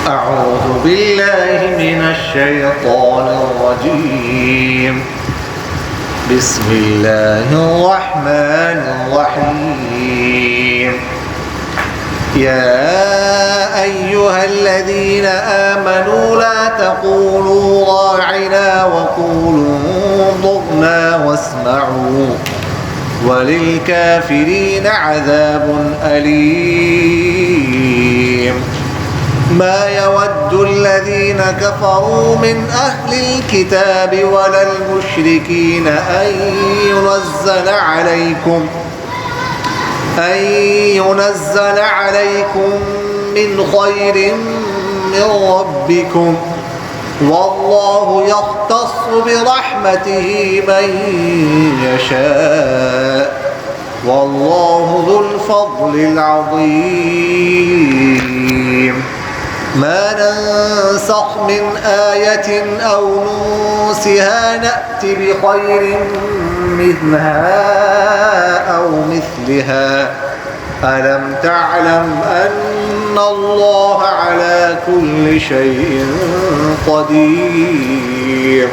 أعوذ بالله من الشيطان الرجيم بسم الله الرحمن الرحيم يا أيها الذين آمنوا لا تقولوا راعنا وقولوا انظرنا واسمعوا وللكافرين عذاب أليم ما يود الذين كفروا من أهل الكتاب ولا المشركين أن ينزل عليكم من خير من ربكم والله يختص برحمته من يشاء والله ذو الفضل العظيم ما ننسخ من آية أو ننسها نأت بخير منها أو مثلها ألم تعلم أن الله على كل شيء قدير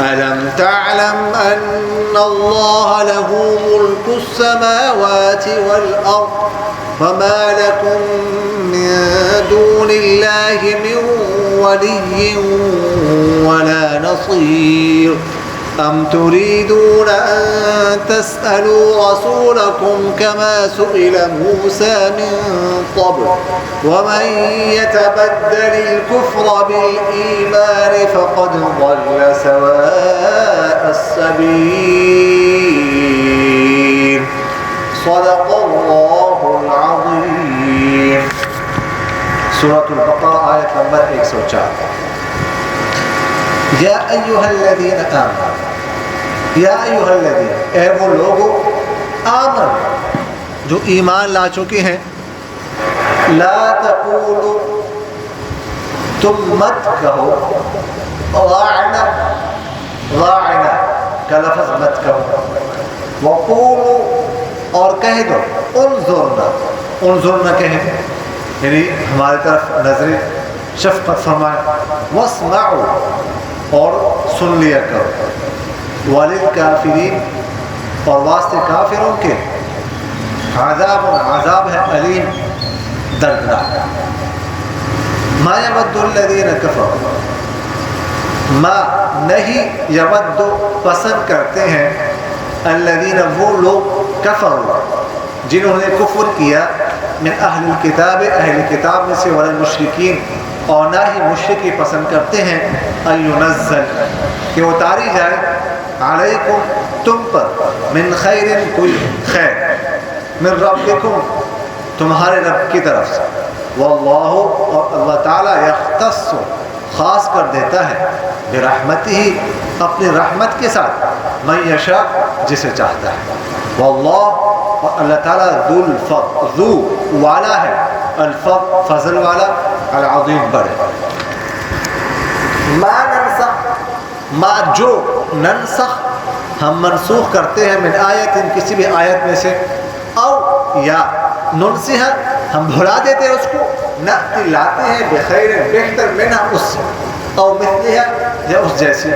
ألم تعلم أن الله له ملك السماوات والأرض فما لكم من دون الله من ولي ولا نصير أم تريدون أن تسألوا رسولكم كما سئل موسى من قبل ومن يتبدل الكفر بالإيمان فقد ضل سواء السبيل صدق الله العظيم سورة البقرة آية نمبر 104 یا ایھا الذین آمنوا یا ایھا الذین اے وہ لوگو آمن جو ایمان لا چکے ہیں لا تقولوا تم مت کہو راعنا کا لفظ مت کہو وقولوا اور کہہ دو انظرنا کہہ دو یعنی ہماری طرف نظر شفقت فرمائے واسمعوا اور سن لیا کرو وللکافرین اور واسطے کافروں کے عذاب ہے علیم دردناک ما یود الذین کفروا ما نہیں یود پسند کرتے ہیں الذین وہ لوگ کفروا جنہوں نے کفر کیا من اہل الکتاب اہل کتاب میں سے والمشرکین اور نہ ہی مشرکی پسند کرتے ہیں ایونزل کہ اتاری جائے علیکم تم پر من خیر کوئی خیر من ربکم تمہارے رب کی طرف سے واللہ اور اللہ تعالیٰ یختص خاص کر دیتا ہے برحمتہ اپنی رحمت کے ساتھ من یشاء جسے چاہتا ہے واللہ اور اللہ تعالیٰ ذو والا ہے الفضل فضل والا العظیم بڑے ما جو ننسخ ہم منسوخ کرتے ہیں من آیت کسی بھی آیت میں سے او یا ننسیہ ہم بھلا دیتے ہیں اس کو نأتی لاتے ہیں بخیر بہتر منها اس سے او مثلها یا اس جیسی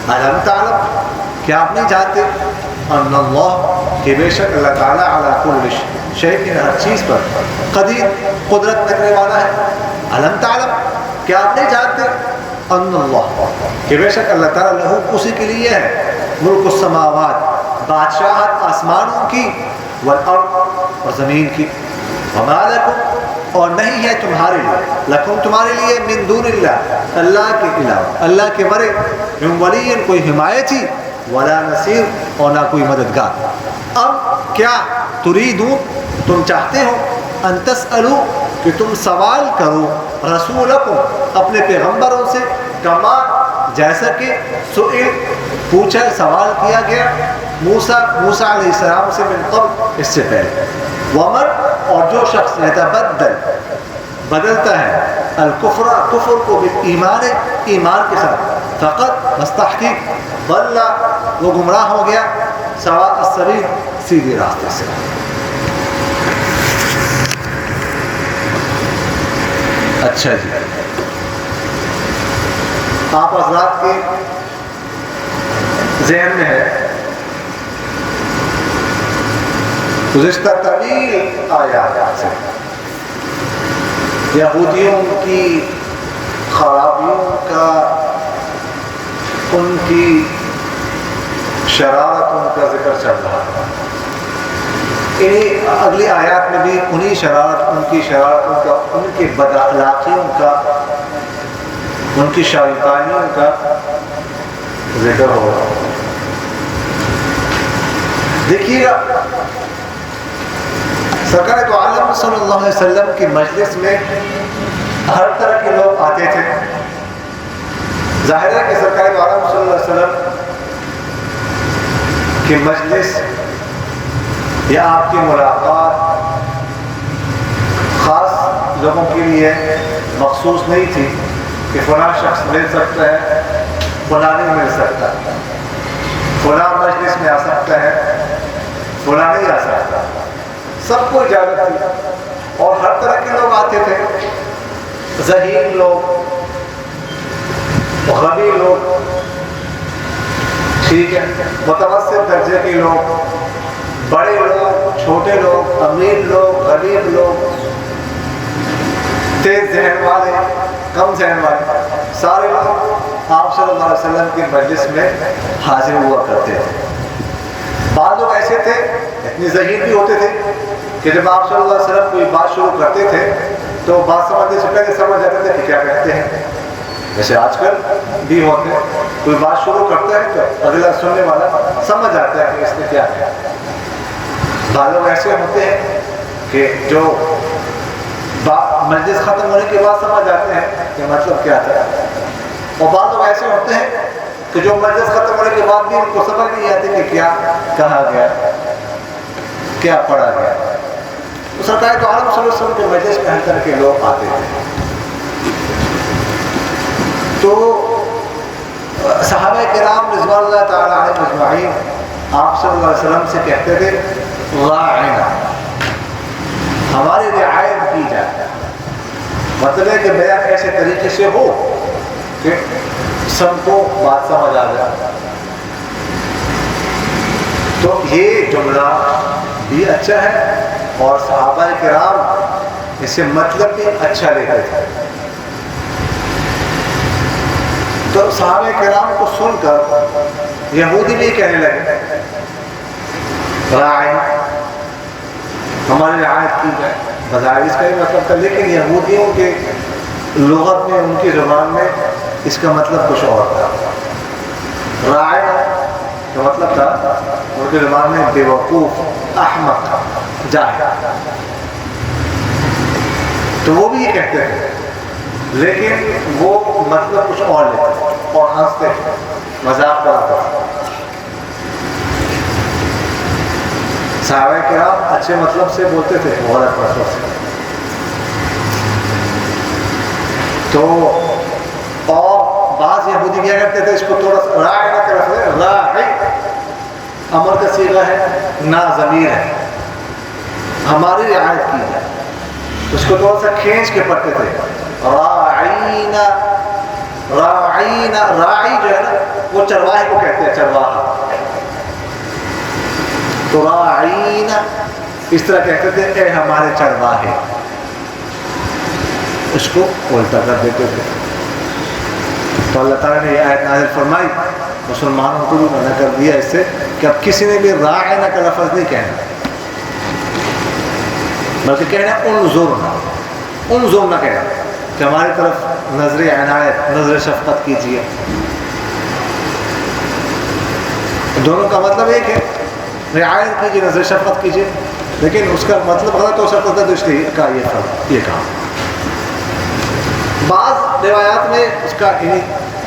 علم تعلم کیا آپ نہیں جانتے ان اللہ کہ بے شک اللہ تعالیٰ علی کل شیء ہر چیز پر قدیر قدرت رکھنے والا ہے علم تعلم کیا آپ نہیں جانتے ان اللہ کہ بے شک اللہ تعالیٰ لہو اسی کے لیے ہے ملک السماوات بادشاہت آسمانوں کی والارض اور زمین کی وما لکم اور نہیں ہے تمہارے لیے لکم تمہارے لیے من دون اللہ اللہ کے علاوہ اللہ کے ورے من ولی کوئی حمایتی ولا نصیر اور نہ کوئی مددگار اب کیا تریدون تم چاہتے ہو ان تسألو کہ تم سوال کرو رسولکم اپنے پیغمبروں سے کما جیسا کہ سئل پوچھا سوال کیا گیا موسیٰ علیہ السلام سے من قبل اس سے پہلے ومن اور جو شخص بدلتا ہے الکفر کفر کو بالایمان ایمان کے ساتھ فقط مستحقیق ضل وہ گمراہ ہو گیا سواء السبیل سیدھے راستے سے اچھا جی، آپ حضرات کے ذہن میں ہے گزشتہ طویل آیات سے یہودیوں کی خرابیوں کا، ان کی شرارتوں کا ذکر چل رہا ہے. انہیں اگلی آیات میں بھی انہی ان کی شرارتوں کا، ان کی بد اخلاقیوں کا، ان کی شیطانیوں کا ذکر ہو رہا ہے. دیکھیے گا سرکار تو عالم صلی اللہ علیہ وسلم کی مجلس میں ہر طرح کے لوگ آتے تھے. ظاہر ہے کہ سرکار تو عالم صلی اللہ علیہ وسلم کی مجلس یا آپ کی ملاقات خاص لوگوں کے لیے مخصوص نہیں تھی کہ فلاں شخص مل سکتا ہے، فلاں نہیں مل سکتا، فلاں مجلس میں آ سکتا ہے، فلاں نہیں آ سکتا. سب کو اجازت تھی اور ہر طرح کے لوگ آتے تھے. ذہین لوگ، غبی لوگ، ٹھیک ہے، متوسط درجے کے لوگ، بڑے لوگ، چھوٹے لوگ، امیر لوگ، غریب لوگ، تیز ذہن والے، کم ذہن والے، سارے لوگ آپ صلی اللہ علیہ وسلم کی مجلس میں حاضر ہوا کرتے تھے. بعض لوگ ایسے تھے، اتنے ذہین بھی ہوتے تھے کہ جب آپ صلی اللہ علیہ وسلم کوئی بات شروع کرتے تھے تو بات سمجھنے سے پہلے سمجھ جاتے تھے کہ کیا کہتے ہیں. جیسے آج کل بھی ہوتے ہیں، کوئی بات شروع کرتا ہے تو اگلا سننے والا سمجھ آتا ہے کہ اس نے کیا کہا. بعض لوگ ایسے ہوتے ہیں کہ جو مجلس ختم ہونے کے بعد سمجھ آتے ہیں کہ مطلب کیا تھا، اور بعض لوگ ایسے ہوتے ہیں کہ جو مجلس ختم ہونے کے بعد بھی ان کو سمجھ نہیں آتی کہ کیا کہا گیا، کیا پڑھا گیا. تو سرکار تو عالم صلی اللہ علیہ وسلم کے مجلس میں ہر طرح کے لوگ آتے تھے. تو صحابہ کرام رضوان اللہ تعالیٰ علیہ اجمعین آپ صلی اللہ علیہ وسلم سے کہتے تھے راعنا، ہماری رعایت کی جائے. مطلب ہے کہ بیان ایسے طریقے سے ہو کہ سب کو بات سمجھ آ جائے. تو یہ جملہ بھی اچھا ہے اور صحابہ کرام اس سے مطلب بھی اچھا لیتے تھے. تو صحابہ کرام کو سن کر یہودی بھی کہنے لگے راعی، ہماری رعایت کی جائے. بظاہر اس کا ہی مطلب تھا، لیکن یہودیوں کے لغت میں، ان کی زبان میں اس کا مطلب کچھ اور تھا. راعی کا مطلب تھا ان کی زبان میں بے وقوف، احمق، جاہل. تو وہ بھی یہ کہتے تھے لیکن وہ مطلب کچھ اور لیتے تھے اور ہنستے تھے، مذاق کرتے تھے. صحابہ کرام اچھے مطلب سے بولتے تھے، غلط مطلب سے. تو اور بعض یہودی کیا کرتے تھے، اس کو تھوڑا سا راعی نہ کرتے، راعی امر کا صیغہ ہے، نا ضمیر ہے، ہماری رعایت کی جائے. اس کو تھوڑا سا کھینچ کے پڑھتے تھے، راعینا. راعینا، راعی جو ہے نا وہ چرواہے کو کہتے ہیں، چرواہا. تو راعینا اس طرح کہتے تھے، اے ہمارے چرواہے. اس کو الٹا کر دیتے تھے. تو اللہ تعالیٰ نے یہ آیت نازل فرمائی، مسلمانوں کو بھی منع کر دیا اس سے کہ اب کسی نے بھی راعینا کا لفظ نہیں کہنا، بلکہ کہنا انظرنا. انظرنا کہنا کہ ہماری طرف نظر عنایت، نظر شفقت کیجیے. دونوں کا مطلب ایک ہے، رعایت کیجیے، نظر شفقت کیجیے، لیکن اس کا مطلب غلط ہو سکتا تھا، تو اس لیے کا یہ کہا. بعض روایات میں اس کا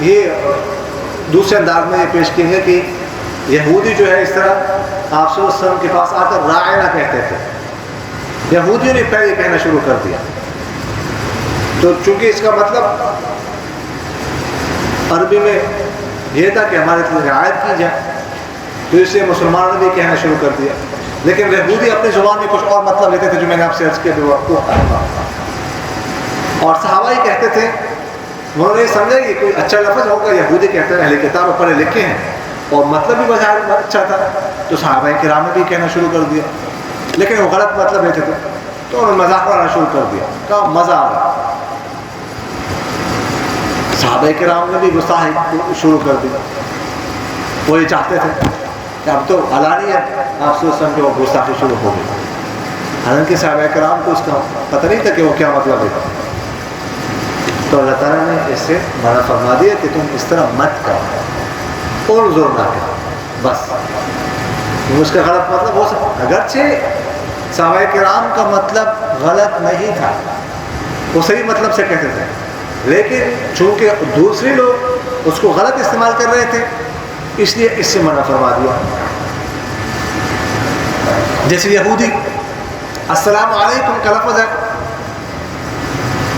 یہ دوسرے انداز میں یہ پیش کیے ہیں کہ یہودی جو ہے اس طرح آپ صلی اللہ علیہ وسلم کے پاس آ کر راعینا کہتے تھے. یہودیوں نے پہلے کہنا شروع کر دیا. تو چونکہ اس کا مطلب عربی میں یہ تھا کہ ہمارے رعایت کی جائے، تو اس لیے مسلمانوں نے بھی کہنا شروع کر دیا. لیکن یہودی اپنی زبان میں کچھ اور مطلب لیتے تھے جو میں نے آپ سے عرض کیا. اور صحابہ کہتے تھے انہوں نے سمجھا کہ کوئی اچھا لفظ ہوگا، یہودی کہتے ہیں، اہل کتاب پڑھے لکھے ہیں اور مطلب بھی بظاہر اچھا تھا، تو صحابہ کرام نے بھی کہنا شروع کر دیا، لیکن وہ غلط مطلب لیتے تھے تو انہوں نے مذاق اڑانا شروع کر دیا، کہا مزہ آ رہا۔ صحابہ کرام نے بھی گستاخی شروع کر دی، وہ یہ چاہتے تھے کہ اب تو علانیہ آپ سے سمجھو گستاخی شروع ہو گئی، حالانکہ صحابہ کرام کو اس کا پتہ نہیں تھا کہ وہ کیا مطلب ہے۔ تو اللہ تعالیٰ نے اس سے منع فرما دیا کہ تم اس طرح مت کرو اور زور نہ کرو، بس اس کا غلط مطلب ہو سکتا، اگرچہ صحابہ کرام کا مطلب غلط نہیں تھا، وہ صحیح مطلب سے کہتے تھے، لیکن چونکہ دوسرے لوگ اس کو غلط استعمال کر رہے تھے اس لیے اس سے منع فرما دیا۔ جیسے یہودی السلام علیکم کا لفظ ہے،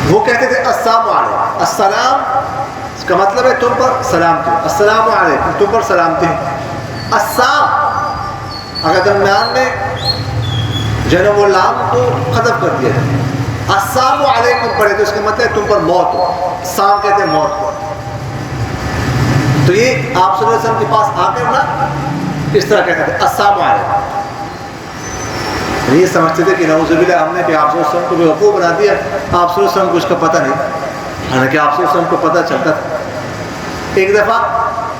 وہ کہتے تھے السلام علیکم، السلام اس کا مطلب ہے تم پر سلامتی، السلام علیکم تم پر سلامتی، السلام اگر درمیان میں جنم و لام کو ختم کر دیا جائے، السلام علیکم پڑھے تو اس کا مطلب ہے تم پر موت ہو، سام کہتے ہیں موت کو۔ تو یہ آپ صلی اللہ علیہ وسلم کے پاس آ کر نا اس طرح کہتے تھے السلام علیکم، یہ سمجھتے تھے کہ نعوذ باللہ ہم نے کہ آپ صلی اللہ علیہ وسلم کو بے وقوف بنا دیا، آپ صلی اللہ علیہ وسلم کو اس کا پتہ نہیں، حالانکہ آپ صلی اللہ علیہ وسلم کو پتہ چلتا تھا۔ ایک دفعہ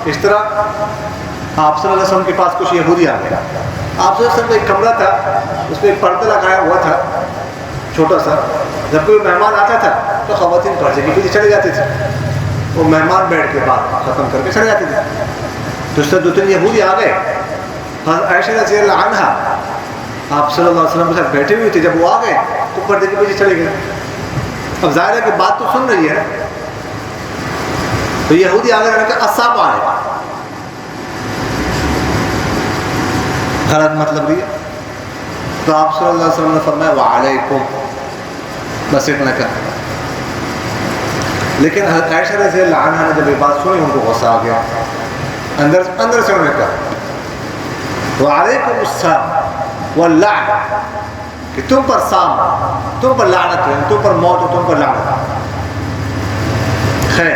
اس طرح آپ صلی اللہ علیہ وسلم کے پاس کچھ یہودی آ گیا، آپ صلی اللہ علیہ وسلم کا ایک کمرہ تھا، اس میں ایک پردہ لگایا ہوا تھا چھوٹا سا، جب کوئی مہمان آتا تھا تو خواتین پردے کے پیچھے چلے جاتے تھے، وہ مہمان بیٹھ کے بات ختم کر کے چلے جاتے تھے۔ تو اس سے دو تین یہودی آ گئے، حضرت عائشہ رضی اللہ عنہا آپ صلی اللہ علیہ وسلم کے ساتھ بیٹھے ہوئے تھے، جب وہ آ گئے تو پردے کے پیچھے چلے گئے۔ اب ظاہر ہے کہ بات تو سن رہی ہے، تو یہودی آ گئے، انہوں نے کہا السلام علیکم، غلط مطلب لیا، تو آپ صلی اللہ علیہ وسلم نے فرمایا وعلیکم، بس اتنا کہا۔ لیکن حضرت عائشہ رضی اللہ عنہا نے جب یہ بات سنی ان کو غصہ آ گیا، اندر سے انہوں نے کہا وعلیکم السلام واللعن، کہ تم پر سام، تم پر لعنت ہے، تم پر موت ہو، تم پر لعنت ہے۔ خیر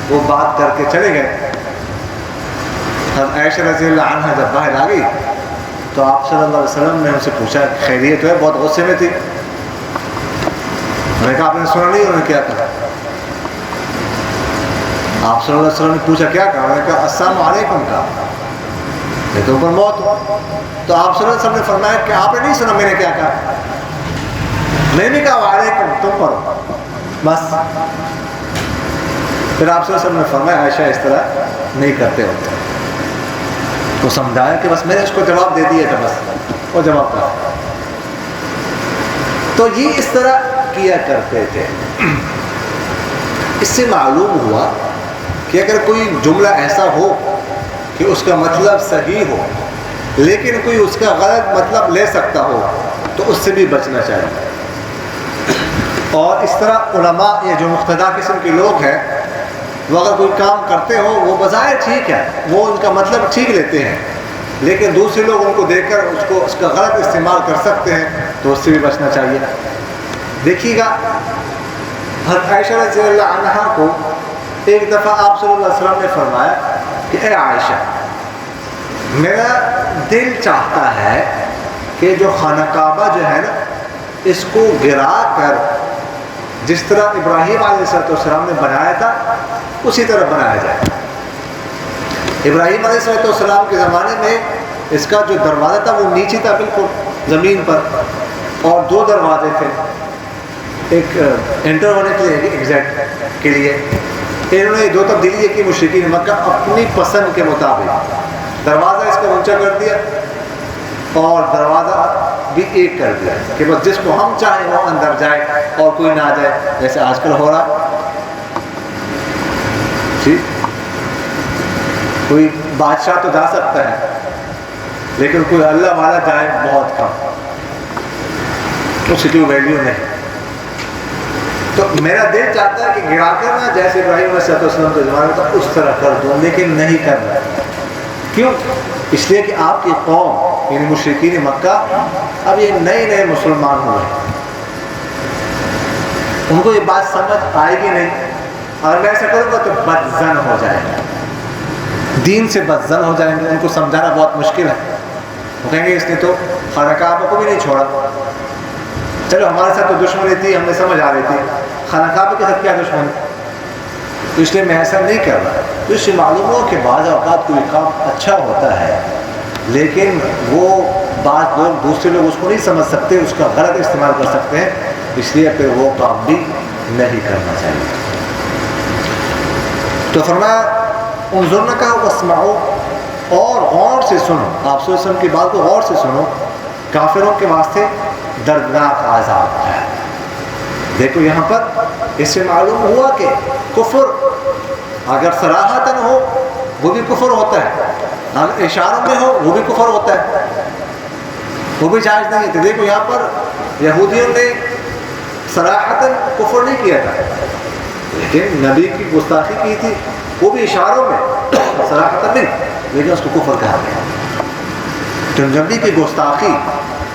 وہ بات کر کے چلے گئے۔ حضرت عائشہ رضی اللہ عنہا جب باہر آ گئی تو آپ صلی اللہ علیہ وسلم نے ان سے پوچھا خیریت ہے؟ بہت غصے میں تھی۔ میں نے کہا آپ نے سنا نہیں؟ انہوں نے کیا کہا؟ آپ صلی اللہ علیہ وسلم نے پوچھا کیا کہا؟ میں نے کہا السلام علیکم کہا، یہ تو اوپر موت ہو۔ تو آپ صلی اللہ علیہ وسلم نے فرمایا کہ آپ نے نہیں سنا میں نے کیا کہا؟ میں نے کہا وعلیکم تم پر ہو، بس۔ پھر آپ صلی اللہ علیہ وسلم نے فرمایا عائشہ اس طرح نہیں کرتے ہوتے، تو سمجھایا کہ بس میں نے اس کو جواب دے دیا تھا، بس وہ جواب تھا۔ تو یہ اس طرح کیا کرتے تھے۔ اس سے معلوم ہوا کہ اگر کوئی جملہ ایسا ہو کہ اس کا مطلب صحیح ہو لیکن کوئی اس کا غلط مطلب لے سکتا ہو تو اس سے بھی بچنا چاہیے۔ اور اس طرح علماء یہ جو مقتدی قسم کے لوگ ہیں، وہ اگر کوئی کام کرتے ہو وہ بظاہر ٹھیک ہے، وہ ان کا مطلب ٹھیک لیتے ہیں، لیکن دوسرے لوگ ان کو دیکھ کر اس کا غلط استعمال کر سکتے ہیں، تو اس سے بھی بچنا چاہیے۔ دیکھیے گا حضرت عائشہ رضی اللہ عنہا کو ایک دفعہ آپ صلی اللہ علیہ وسلم نے فرمایا کہ اے عائشہ، میرا دل چاہتا ہے کہ جو خانہ کعبہ جو ہے نا اس کو گرا کر جس طرح ابراہیم علیہ السلام نے بنایا تھا اسی طرح بنایا جائے۔ ابراہیم علیہ السلام کے زمانے میں اس کا جو دروازہ تھا وہ نیچے تھا بالکل زمین پر، اور دو دروازے تھے، ایک انٹر ہونے کے لیے ایک ایگزٹ کے لیے۔ انہوں نے دو تبدیلی کی مشرکین مکہ اپنی پسند کے مطابق، دروازہ اس کو اونچا کر دیا اور دروازہ بھی ایک کر دیا کہ بس جس کو ہم چاہیں وہ اندر جائے اور کوئی نہ جائے، جیسے آج کل ہو رہا۔ ٹھیک، کوئی بادشاہ تو جا سکتا ہے لیکن کوئی اللہ والا جائے بہت کم، اس کی کوئی ویلیو نہیں۔ تو میرا دل چاہتا ہے کہ گرا کر نہ جیسے ابراہیم علیہ السلام کے زمانے تھا اس طرح کر دوں، لیکن نہیں کر رہا۔ کیوں؟ اس لیے کہ آپ کی قوم یعنی مشرکین مکہ اب یہ نئے مسلمان ہوئے، ان کو یہ بات سمجھ آئے گی نہیں. اگر میں ایسا کروں گا تو بدزن ہو جائے گا, دین سے بدزن ہو جائیں گے. ان کو سمجھانا بہت مشکل ہے. وہ کہیں گے اس نے تو خانہ کعبہ کو بھی نہیں چھوڑا. چلو ہمارے ساتھ تو دشمنی تھی, ہم نے سمجھ آ رہی تھی, خانہ کعبہ کے ساتھ کیا دشمنی, تو اس لیے میں ایسا نہیں کر رہا. تو اس سے معلوم ہو کہ بعض اوقات کوئی کام اچھا ہوتا ہے لیکن وہ بعض لوگ دوسرے لوگ اس کو نہیں سمجھ سکتے, اس کا غلط استعمال کر سکتے ہیں, اس لیے پھر وہ کام بھی نہیں کرنا چاہیے. تو فرمایا انظرنا کہا واسمعوا, اور غور سے سنو. آپ صلی اللہ علیہ وسلم کی بات کو غور سے سنو. کافروں کے واسطے دردناک عذاب ہے. دیکھو یہاں پر اس سے معلوم ہوا کہ کفر اگر صراحتاً ہو وہ بھی کفر ہوتا ہے, اگر اشاروں میں ہو وہ بھی کفر ہوتا ہے, وہ بھی جائز نہیں. تو دیکھو یہاں پر یہودیوں نے صراحتاً کفر نہیں کیا تھا لیکن نبی کی گستاخی کی تھی, وہ بھی اشاروں میں, صراحتاً نہیں, لیکن اس کو کفر کہا گیا. تو نبی کی گستاخی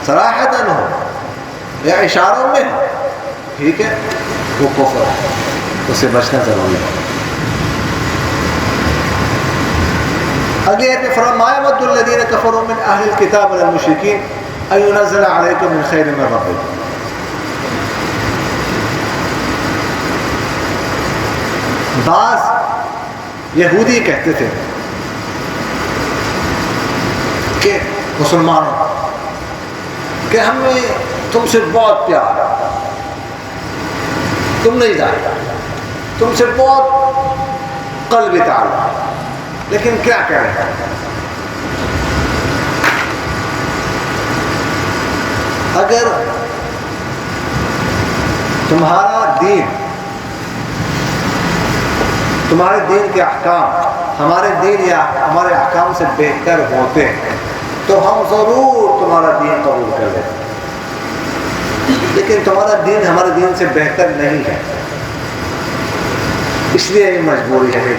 صراحتاً ہو یا اشاروں میں ہو, ٹھیک ہے, وہ کفر ہے, اس سے بچنا ضروری ہے. اگلی آیت میں فرمایا ما یود الذین کفروا من اہل الکتاب والمشرکین ان ینزل علیکم من خیر من ربکم. بعض یہودی کہتے تھے کہ مسلمانوں کہ ہمیں تم سے بہت پیار ہے, تم نہیں جانتے, تم سے بہت قلبی تعلق, لیکن کیا کریں, اگر تمہارا دین, تمہارے دین کے احکام ہمارے دین یا ہمارے احکام سے بہتر ہوتے تو ہم ضرور تمہارا دین قبول کر لیتے, لیکن تمہارا دین ہمارے دین سے بہتر نہیں ہے, اس لیے یہ مجبوری ہے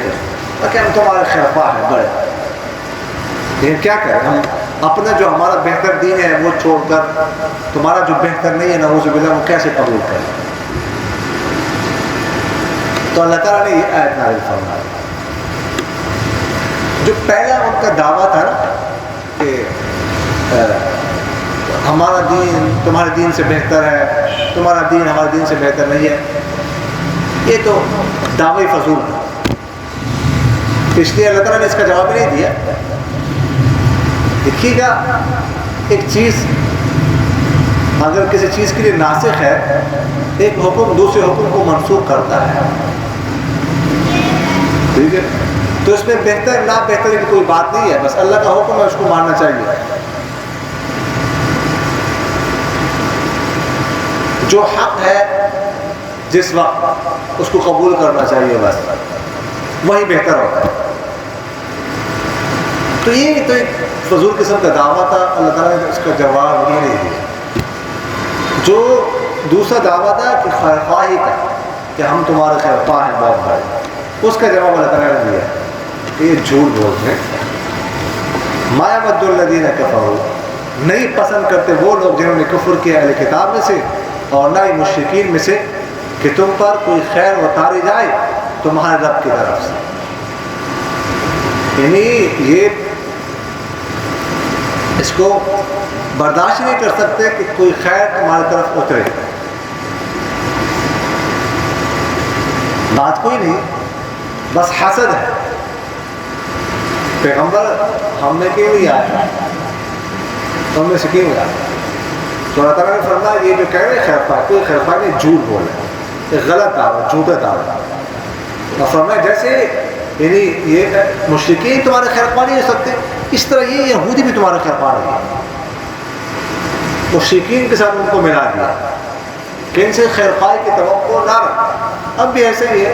کہ ہم تمہارے خلفاء ہیں بڑے, لیکن کیا کریں, ہم اپنا جو ہمارا بہتر دین ہے وہ چھوڑ کر تمہارا جو بہتر نہیں ہے نعوذ باللہ وہ کیسے قبول کریں. تو اللہ تعالیٰ نے یہ آیت نازل فرمائی. جو پہلا ان کا دعویٰ تھا نا کہ ہمارا دین تمہارے دین سے بہتر ہے, تمہارا دین ہمارے دین سے بہتر نہیں ہے, یہ تو دعوی فضول ہے. اس لیے اللہ تعالیٰ نے اس کا جواب نہیں دیا. دیکھیے گا ایک چیز اگر کسی چیز کے لیے ناسخ ہے, ایک حکم دوسرے حکم کو منسوخ کرتا ہے, ٹھیک ہے, تو اس میں بہتر نہ بہتر کی کوئی بات نہیں ہے, بس اللہ کا حکم ہے, اس کو ماننا چاہیے. جو حق ہے جس وقت اس کو قبول کرنا چاہیے, بس وہی بہتر ہوتا ہے. تو یہ تو ایک فضول قسم کا دعویٰ تھا, اللہ تعالیٰ نے اس کا جواب ہی نہیں دیا. جو دوسرا دعویٰ تھا کہ خیرخواہی کا کہ ہم تمہارے خیرخواہ ہیں بہت بڑے, اس کا جواب اللہ تعالیٰ نے دیا کہ یہ جھوٹ بولتے ہیں. ما یود الذین کفروا, نہیں پسند کرتے وہ لوگ جنہوں نے کفر کیا اہل کتاب میں سے اور نہ ہی مشرکین میں سے کہ تم پر کوئی خیر اتاری جائے تمہارے رب کی طرف سے. یعنی یہ اس کو برداشت نہیں کر سکتے کہ کوئی خیر تمہاری طرف اترے. بات کوئی نہیں, بس حسد ہے. پیغمبر ہم نے کیوں نہیں آیا, ہم نے سے کیوں آیا, تو اللہ تعالیٰ نے فرمایا یہ جو کہہ رہے خیر خواہ, کوئی خیر خواہ نے جھوٹ بولا, ایک غلط دعویٰ, جھوٹا دعویٰ. اور فرمایا جیسے یعنی یہ مشرکین تمہارے خیر خواہ نہیں ہو سکتے, اس طرح یہ یہودی بھی تمہارے خیر خواہ نہیں ہے. مشرکین کے ساتھ ان کو ملا دیا کہ ان سے خیر خواہ کی توقع نہ رکھ. اب بھی ایسے ہی ہے,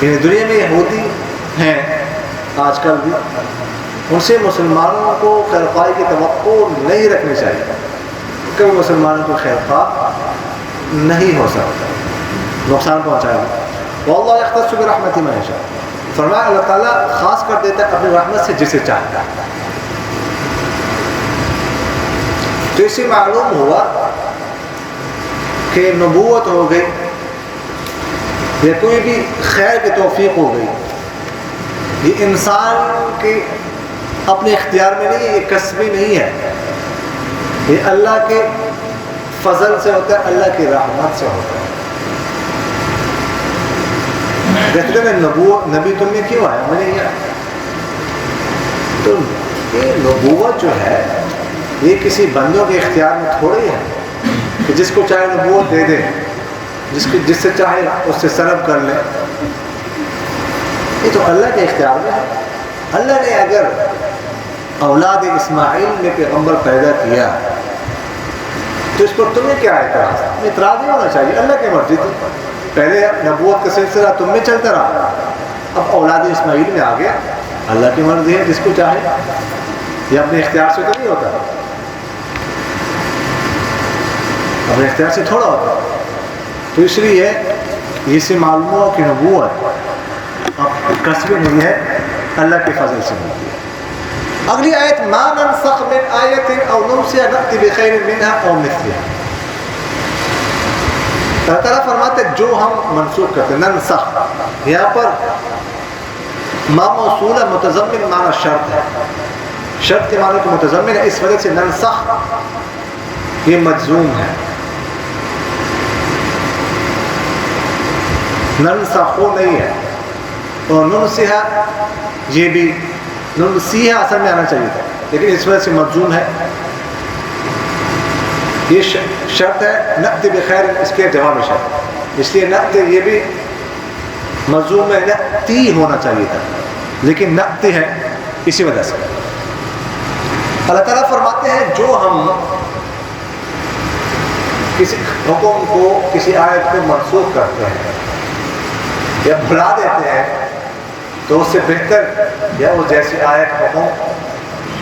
یعنی دنیا میں یہودی ہیں آج کل بھی, ان سے مسلمانوں کو خیر خواہ کی توقع نہیں رکھنی چاہیے, کہ وہ مسلمانوں کو خیر خواہ نہیں ہو سکتا, نقصان پہنچائے گا. واللہ یختص برحمتہ من یشاء, فرمایا اللہ تعالیٰ خاص کر دیتا ہے اپنی رحمت سے جسے چاہتا ہے. تو اس سے معلوم ہوا کہ نبوت ہو گئی یا کوئی بھی خیر کی توفیق ہو گئی، یہ انسان کے اپنے اختیار میں نہیں ہے، یہ کسبی نہیں ہے، یہ اللہ کے فضل سے ہوتا ہے، اللہ کی رحمت سے ہوتا ہے۔ کہتے ہیں نبی تم نے کیوں آیا؟ میں نے یہ تو یہ نبوت جو ہے یہ کسی بندوں کے اختیار میں تھوڑی ہے کہ جس کو چاہے نبوت دے دے، جس سے چاہے اس سے سلب کر لے۔ یہ تو اللہ کے اختیار میں ہے۔ اللہ نے اگر اولاد اسماعیل میں پیغمبر پیدا کیا تو اس پر تمہیں کیا اعتراض؟ اعتراض نہیں ہونا چاہیے، اللہ کی مرضی تھی۔ پہلے نبوت کا سلسلہ تم میں چلتا رہا، اب اولاد اسماعیل میں آ گیا، اللہ کی مرضی ہے، جس کو چاہے، یہ اپنے اختیار سے تو نہیں ہوتا، اپنے اختیار سے تھوڑا ہوتا۔ تو اس لیے یہ سے معلوم ہوا کہ نبوت اب کسبی نہیں ہے، اللہ کے فضل سے ملتی ہے۔ اگلی آیت ما ننسخ من آیت او ننسیها نأتی بخیر منها او مثلها، اللہ تعالیٰ فرماتے جو ہم منسوخ کرتے، ننسخ یہاں پر ما موصول ہے، متضمن معنی شرط ہے، شرط کے معنی کو متضمن ہے، اس وجہ سے ننسخ یہ مجزوم ہے۔ ننسخو نہیں ہے، اور ننسیہا یہ بھی ننسیہا اصل میں آنا چاہیے تھا، لیکن اس وجہ سے مجزوم ہے، یہ شرط ہے نأتی بخیر، اس کے جواب شرط، اس لیے نأتی یہ بھی مجزوم میں نأتی ہونا چاہیے تھا، لیکن نأتی ہے اسی وجہ سے۔ اللہ تعالیٰ فرماتے ہیں جو ہم کسی حکم کو، کسی آیت کو منسوخ کرتے ہیں یا بھلا دیتے ہیں تو اس سے بہتر یا وہ جیسی آیت حکم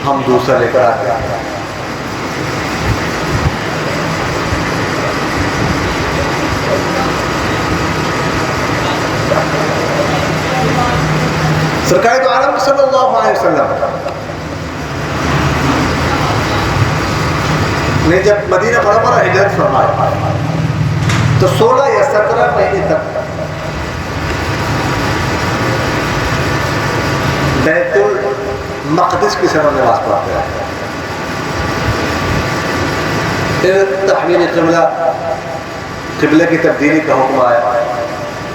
ہم دوسرا لے کر آتے ہیں۔ سرکار دو عالم صلی اللہ علیہ وسلم نے جب مدینہ منورہ ہجرت فرمایا تو 16 یا 17 مہینے تک بیت المقدس کی طرف نماز پڑھتے رہے۔ پھر تحویل قبلہ، قبلے کی تبدیلی کا حکم آیا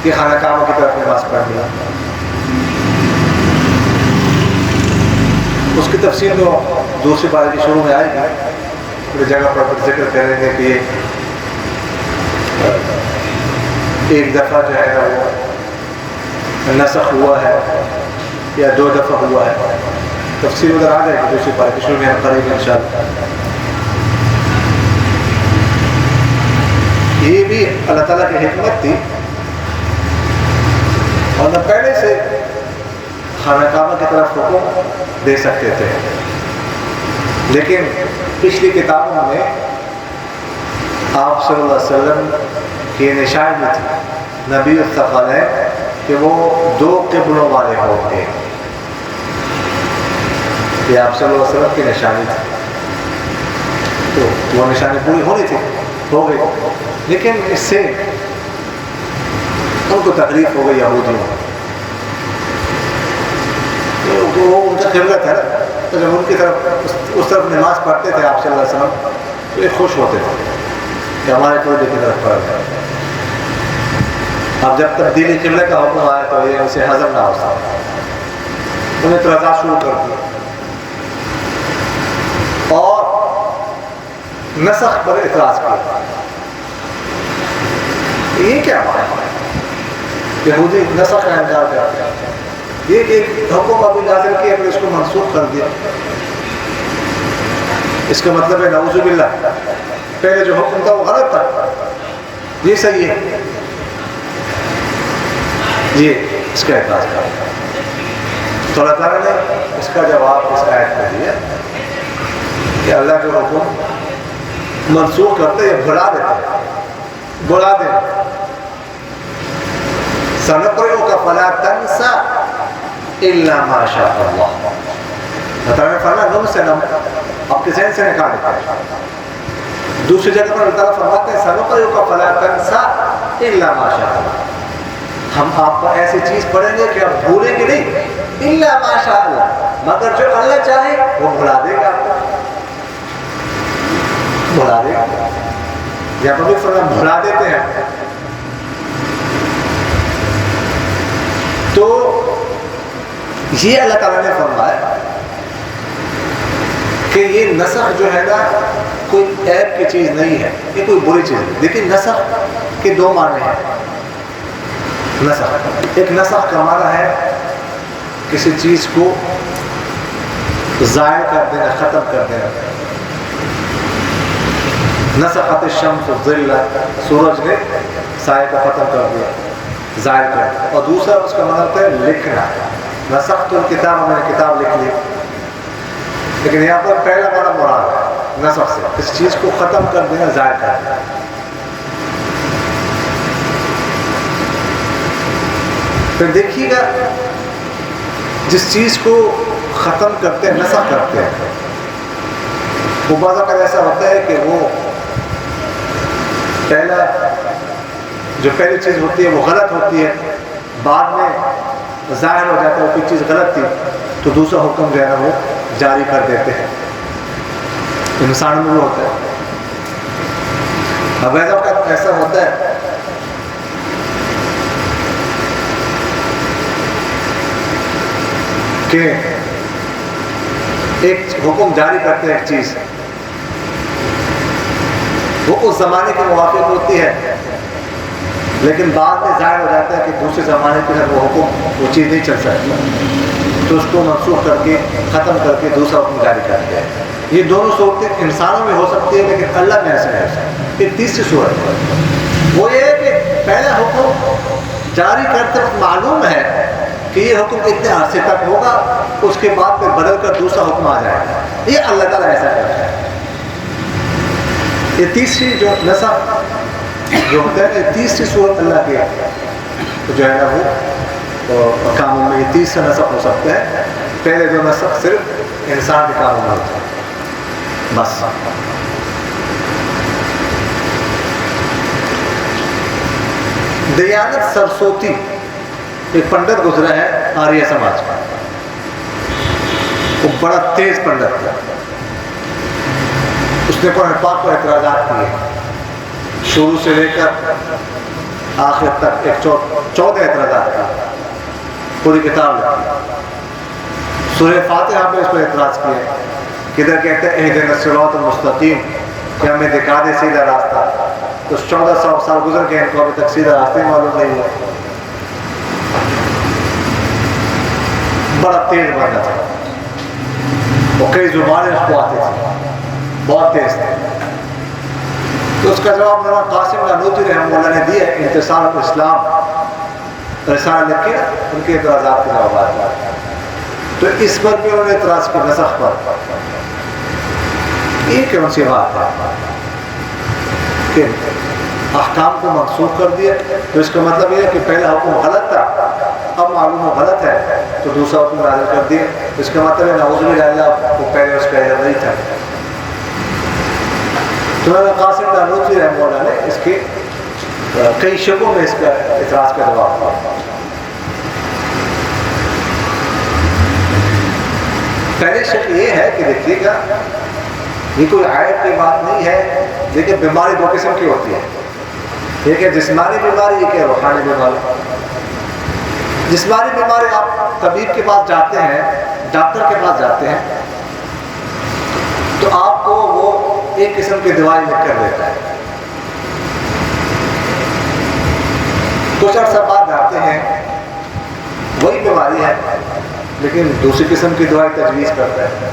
کہ خانہ کعبہ کی طرف نماز پڑھنی ہے۔ اس کی تفصیل تو دوسری بار کی شروع میں آئے گی، پوری جگہ پر ذکر کریں گے کہ ایک دفعہ جو ہے وہ نسخ ہوا ہے یا 2 دفعہ ہوا ہے، تفصیل ادھر آ جائے گی دوسری بار کی شروع میں قریب انشاءاللہ۔ یہ بھی اللہ تعالیٰ کی حکمت تھی، اور نہ پہلے سے خانہ کعبہ کی طرف حکم دے سکتے تھے، لیکن پچھلی کتابوں میں آپ صلی اللہ علیہ وسلم کی نشانی بھی تھی نبی الثقلین کہ وہ 2 قبلوں والے ہوں گے، یہ آپ صلی اللہ علیہ وسلم کی نشانی تھی، تو وہ نشانی پوری ہونی تھی، ہو گئی، لیکن اس سے ان کو تکلیف ہو گئی یہودیوں، وہ ان کا قبلہ تھا، تو جب ان کی طرف اس طرف نماز پڑھتے تھے آپ صلی اللہ علیہ وسلم تو یہ خوش ہوتے تھے کہ ہمارے قبلے کی طرف پڑھ گئے۔ اب جب تبدیلی قبلے کا حکم آیا تو یہ اسے ہضم نہ ہو سکتا، انہیں اعتراضات شروع کر دیا اور نسخ پر اعتراض کیا۔ یہ کیا معنی ہے؟ یہودی نسخ کا انکار کرتے ہیں، یہ ایک حکم ابھی نازل کیا پھر اس کو منسوخ کر دیا، اس کا مطلب ہے نعوذ باللہ پہلے جو حکم تھا وہ غلط تھا، یہ صحیح ہے، یہ اس کا اعتراض کر۔ تو اللہ تعالیٰ نے اس کا جواب اس آیت میں دیا کہ اللہ کے حکم منسوخ کرتے یا بھلا دیتے، بھلا دیں۔ سنقرئک فلا تنسى الا ما شاء اللہ، اللہ تعالیٰ نے فرمایا نم سے نم آپ کے ذہن سے نکال دیتے ہیں، دوسری جگہ پر اللہ تعالیٰ فرماتے ہیں سنقرئک فلا تنسى الا ما شاء اللہ، ہم آپ کو ایسی چیز پڑھیں گے کہ آپ بھولیں گے نہیں، الا ما شاء اللہ، مگر جو اللہ چاہے وہ بھلا دے گا، آپ کو بھلا دے گا، یا پبلک فرمان بھلا دیتے ہیں۔ تو یہ اللہ تعالیٰ نے فرمایا کہ یہ نسخ جو ہے نا کوئی عیب کی چیز نہیں ہے، یہ کوئی بری چیز نہیں، لیکن نسخ کے دو معنی ہیں۔ نسخ، ایک نسخ کا معنی ہے کسی چیز کو زائل کر دینا، ختم کر دینا، نسخت الشمس الظل، سورج نے سائے کو ختم کر دیا، زائل کر دیا۔ اور دوسرا اس کا معنی ہوتا ہے لکھنا، نسخت الکتاب، میں نے کتاب لکھ لی، لیکن یہاں پر پہلا معنی مراد ہے نسخ سے کسی چیز کو ختم کر دینا، زائل کر دینا۔ پھر دیکھیے گا جس چیز کو ختم کرتے ہیں، نسخ کرتے ہیں، وہ بعض اوقات ایسا ہوتا ہے کہ وہ جو پہلی چیز ہوتی ہے وہ غلط ہوتی ہے، بعد میں ظاہر ہو جاتا ہے وہ کوئی چیز غلط تھی تو دوسرا حکم جو ہے نا وہ جاری کر دیتے ہیں۔ انسان میں وہ ہوتا ہے۔ اب بعض اوقات ایسا ہوتا ہے کہ ایک حکم جاری کرتے ہیں، ایک چیز وہ اس زمانے کے موافق ہوتی ہے، لیکن بعد میں ظاہر ہو جاتا ہے کہ دوسرے زمانے کے اندر وہ حکم، وہ چیز نہیں چل سکتی، تو اس کو منسوخ کر کے، ختم کر کے دوسرا حکم جاری کرتے ہیں۔ یہ دونوں صورتیں انسانوں میں ہو سکتی ہے، لیکن اللہ میں ایسا نہیں ہو سکتا۔ ایک تیسری صورت ہے، وہ یہ ہے کہ پہلا حکم جاری کرتے وقت معلوم ہے کہ یہ حکم اتنے عرصے تک ہوگا، اس کے بعد پھر بدل کر دوسرا حکم آ جائے گا، یہ اللہ تعالیٰ ایسا کرتا ہے۔ یہ تیسری جو نسخ جو ہوتا ہے نا، تیسری صورت اللہ کی جو ہے نا وہ کاموں میں یہ تیسرا نسخ ہو سکتا ہے، پہلے دو نسخ صرف انسان کے کاموں میں ہوتا ہے بس۔ دیانت سرسوتی ایک پنڈت گزرا ہے آریہ سماج کا، وہ بڑا تیز پنڈت تھا، اس نے قرآن پاک پر اعتراضات کیے شروع سے لے کر آخر تک، 14 اعتراضات کیے، پوری کتاب لکھی۔ سورہ فاتحہ میں اس پر اعتراض کیے، کدھر کہتے ہیں اہدنا الصراط المستقیم کہ ہمیں دکھا دے سیدھا راستہ، تو 1400 سال گزر گئے ان کو ابھی تک سیدھا راستہ معلوم نہیں ہوا۔ بڑا تیز بندہ تھا، وہ کئی زبانیں اس کو آتی تھی، بہت تیز تھے۔ تو اس کا جواب مولانا قاسم نانوتوی رحمہ اللہ نے دیا، انتصار الاسلام رسالہ لکھ کے ان کے اعتراضات کے جوابات۔ تو اس پر بھی انہوں نے اعتراض کیا نسخ پر، یہ کون سی بات ہے کہ احکام کو منسوخ کر دیا؟ تو اس کا مطلب یہ ہے کہ پہلا حکم غلط تھا، اب معلوم غلط ہے تو دوسرا حکم نازل کر دیا، اس کا مطلب ہے نعوذ باللہ وہ پہلے اس کا علم نہیں تھا۔ تو مولانا قاسم نانوتوی رحمہ اللہ نے اس کے کئی شبوں میں اس کا اعتراض کا جواب دیا۔ پہلے شک یہ ہے کہ دیکھیے گا یہ کوئی عیب کی بات نہیں ہے، لیکن بیماری دو قسم کی ہوتی ہے، ایک ہے جسمانی بیماری، ایک ہے روحانی بیماری۔ جسمانی بیماری آپ طبیب کے پاس جاتے ہیں، ڈاکٹر کے پاس جاتے ہیں تو آپ کو وہ ایک قسم کی دوائی لکھ کر دیتا ہے، کچھ عرصہ بعد جاتے ہیں وہی بیماری ہے لیکن دوسری قسم کی دوائی تجویز کرتا ہے۔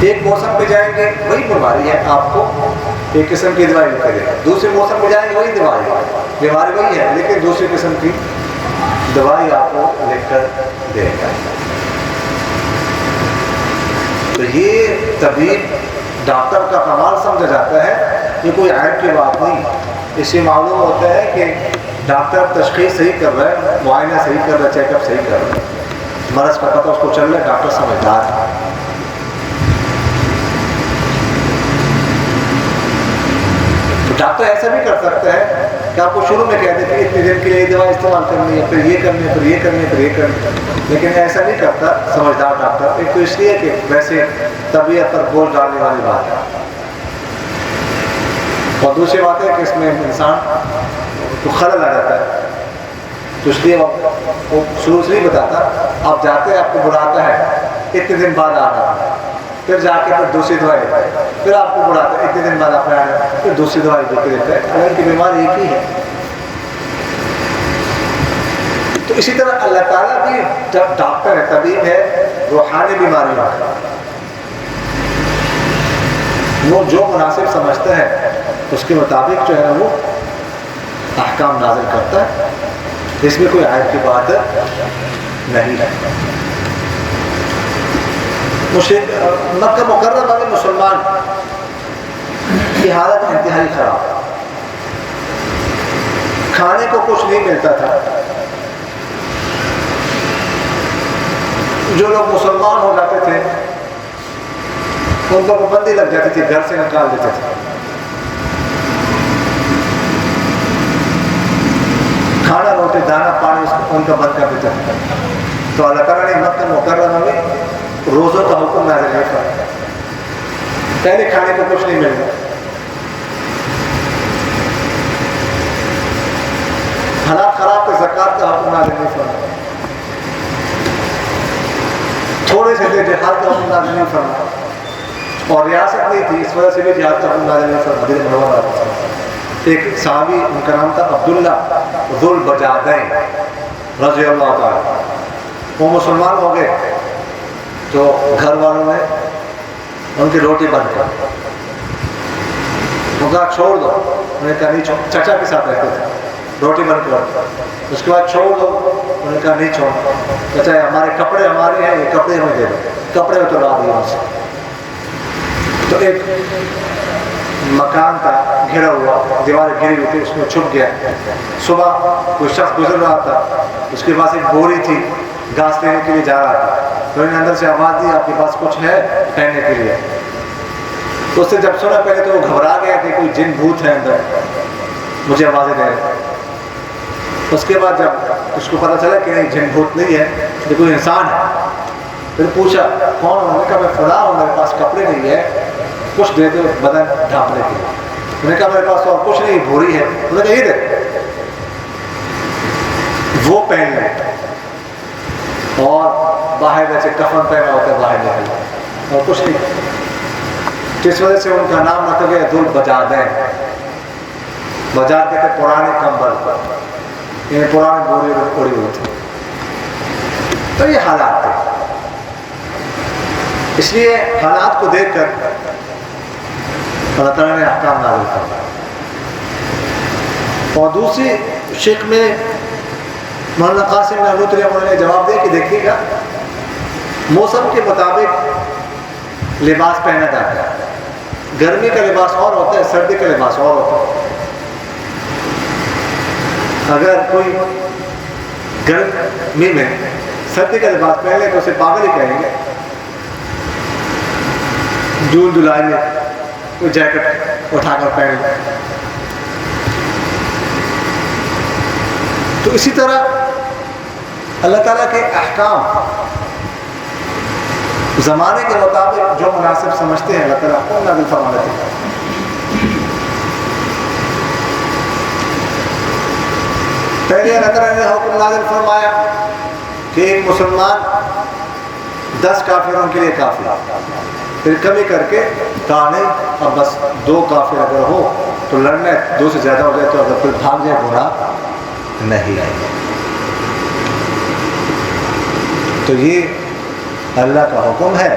ایک موسم پہ جائیں گے وہی بیماری ہے، آپ کو ایک قسم کی دوائی لکھ کر دے گا، دوسرے موسم پہ جائیں گے وہی بیماری وہی ہے لیکن دوسری قسم کی دوائی آپ کو لکھ کر دے گا۔ تو یہ طبیب ڈاکٹر کا کمال سمجھا جاتا ہے، یہ کوئی عیب کی بات نہیں۔ اس سے معلوم ہوتا ہے کہ ڈاکٹر تشخیص صحیح کر رہا ہے، معائنہ صحیح کر رہا ہے، چیک اپ صحیح کر رہا ہے، مرض کا پتہ اس کو چل رہا ہے، ڈاکٹر سمجھدار ہے۔ ڈاکٹر ایسا بھی کر سکتا ہے کہ آپ کو شروع میں کہہ دیں کہ اتنے دن کے لیے یہ دوا استعمال کرنی ہے، پھر یہ کرنی ہے، پھر یہ کرنی ہے، پھر یہ کرنی ہے، لیکن ایسا نہیں کرتا سمجھدار ڈاکٹر۔ ایک تو اس لیے کہ ویسے طبیعت پر بوجھ ڈالنے والی بات ہے، اور دوسری بات ہے کہ اس میں انسان کو خلل آ جاتا ہے، تو اس لیے وہ شروع سے نہیں بتاتا۔ آپ جاتے ہیں، آپ کو بلاتا ہے، اتنے دن بعد آنا، پھر جا کے پھر دوسری دوائی دیتا ہے، پھر آپ کو بلاتا ہے، اتنے دن بعد آپ نے آنا، پھر دوسری دوائی دے کے دیتا ہے، اگر ان کی بیماری ایک ہی ہے۔ تو اسی طرح اللہ تعالیٰ بھی جب ڈاکٹر ہے، طبیب ہے روحانی بیماریوں کا، وہ جو مناسب سمجھتا ہے اس کے مطابق جو ہے وہ احکام نازل کرتا ہے، اس میں کوئی عیب کی بات نہیں ہے۔ مکہ مکرمہ میں مسلمان کی حالت انتہائی خراب، کھانے کو کچھ نہیں ملتا تھا۔ جو لوگ مسلمان ہو جاتے تھے ان کو پابندی لگ جاتی تھی، گھر سے نکال دیتے تھے، کھانا روٹی دانا پانی ان کا بند کر دیتے تھے۔ تو اللہ تعالیٰ نے مکہ مکرمہ میں روزوں کا حکم نازل نہیں فرمایا، پہلے کھانے کو کچھ نہیں ملتا، حالات خراب تو زکوٰۃ کا حکم نازل نہیں فرمایا، تھوڑے سے تھے جہاد کا حکم نازل نہیں فرمایا، اور ریاست نہیں تھی اس وجہ سے بھی جہاد کا حکم نازل نہیں فرمایا۔ مدینہ منورہ میں ایک صحابی، ان کا نام تھا عبداللہ ذو البجادین رضی اللہ تعالیٰ، وہ مسلمان ہو گئے تو گھر والوں نے ان کی روٹی بند کر دی، کہا چھوڑ دو، انہوں نے کہا نہیں چھوڑ، چچا کے ساتھ رہتے تھے، روٹی بند کر دی، اس کے بعد چھوڑ دو، انہوں نے کہا نہیں چھوڑ، چچا ہمارے کپڑے ہمارے ہیں، یہ کپڑے ہمیں دے دو، کپڑے میں توڑا دیا ان سے۔ تو ایک مکان تھا گھرا ہوا، دیواریں گھری ہوئی تھی، اس میں چھپ گیا۔ صبح کوئی شخص گزر رہا تھا، اس کے پاس ایک بوری تھی، گھاس لینے کے لیے جا رہا تھا، تو انہوں نے اندر سے آواز دی آپ کے پاس کچھ ہے پہننے کے لیے؟ تو اس سے جب سنا پہلے تو وہ گھبرا گیا کہ کوئی جن بھوت ہے اندر مجھے آوازیں دے رہے۔ اس کے بعد جب اس کو پتہ چلا کہ نہیں جن بھوت نہیں ہے، یہ کوئی انسان ہے، پھر پوچھا کون؟ انہوں نے کہا میں فلاں ہوں، میرے پاس کپڑے نہیں ہے، کچھ دے دو بدن ڈھانپنے کے لیے۔ انہوں نے کہا میرے پاس اور کچھ نہیں، بھوری ہے۔ انہوں نے کہا یہ دے، وہ پہن لے، اور باہر جیسے کفن پہنا ہوتا ہے باہر نکل، اور کچھ نہیں۔ جس وجہ سے ان کا نام رکھا گیا ذو البجادین۔ بجاد کہتے پرانے کمبل، یہ پرانے بورے میں اڑے ہوئے تھے۔ تو یہ حالات تھے، اس لیے حالات کو دیکھ کر اللہ تعالیٰ نے احکام نازل فرمایا۔ اور دوسری شق میں مولانا قاسم نانوتری نے جواب دیا کہ دیکھیے گا موسم کے مطابق لباس پہنا جاتا ہے، گرمی کا لباس اور ہوتا ہے، سردی کا لباس اور ہوتا ہے۔ اگر کوئی گرمی میں سردی کا لباس پہن لے تو اسے پاگل ہی کہیں گے۔ جون جولائی میں کوئی جیکٹ اٹھا کر پہن لے۔ تو اسی طرح اللہ تعالیٰ کے احکام زمانے کے مطابق جو مناسب سمجھتے ہیں اللہ تعالیٰ کو نازل فرما دیتے ہیں۔ پہلے اللہ تعالیٰ نے حکم نازل فرمایا کہ ایک مسلمان 10 کافروں کے لیے کافی، پھر کمی کر کے کہا نہیں اب بس 2 کافر اگر ہو تو لڑنا ہے، 2 سے زیادہ ہو جائے تو اگر کوئی بھاگ جائے گناہ نہیں ہے۔ تو یہ اللہ کا حکم ہے،